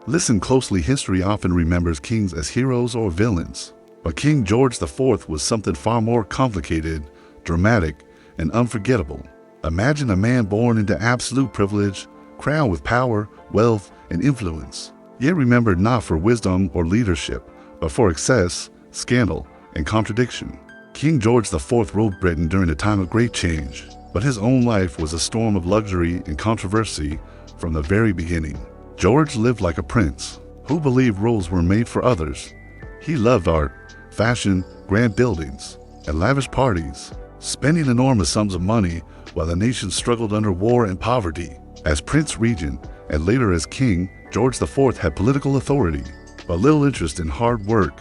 Listen closely, history often remembers kings as heroes or villains. But King George IV was something far more complicated, dramatic, and unforgettable. Imagine a man born into absolute privilege, crowned with power, wealth, and influence, yet remembered not for wisdom or leadership, but for excess, scandal, and contradiction. King George IV ruled Britain during a time of great change, but his own life was a storm of luxury and controversy from the very beginning. George lived like a prince, who believed rules were made for others. He loved art, fashion, grand buildings, and lavish parties, spending enormous sums of money while the nation struggled under war and poverty. As Prince Regent, and later as King, George IV had political authority, but little interest in hard work.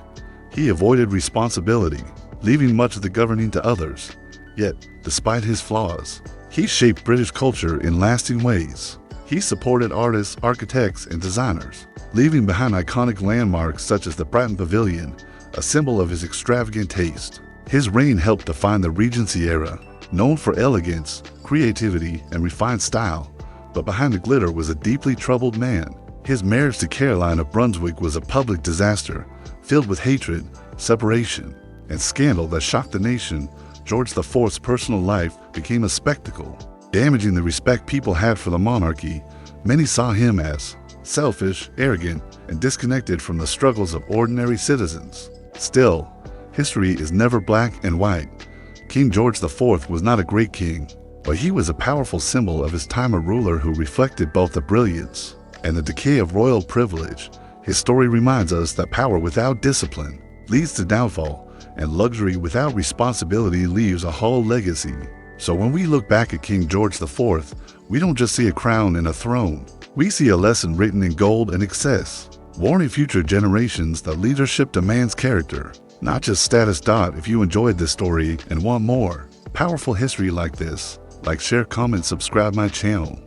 He avoided responsibility, leaving much of the governing to others. Yet, despite his flaws, he shaped British culture in lasting ways. He supported artists, architects, and designers, leaving behind iconic landmarks such as the Bratton Pavilion, a symbol of his extravagant taste. His reign helped define the Regency era, known for elegance, creativity, and refined style. But behind the glitter was a deeply troubled man. His marriage to Caroline of Brunswick was a public disaster, filled with hatred, separation, and scandal that shocked the nation. George IV's personal life became a spectacle, damaging the respect people had for the monarchy. Many saw him as selfish, arrogant, and disconnected from the struggles of ordinary citizens. Still, history is never black and white. King George IV was not a great king, but he was a powerful symbol of his time, a ruler who reflected both the brilliance and the decay of royal privilege. His story reminds us that power without discipline leads to downfall, and luxury without responsibility leaves a hollow legacy. So when we look back at King George IV, we don't just see a crown and a throne. We see a lesson written in gold and excess, warning future generations that leadership demands character, not just status. If you enjoyed this story and want more powerful history like this, like, share, comment, subscribe my channel.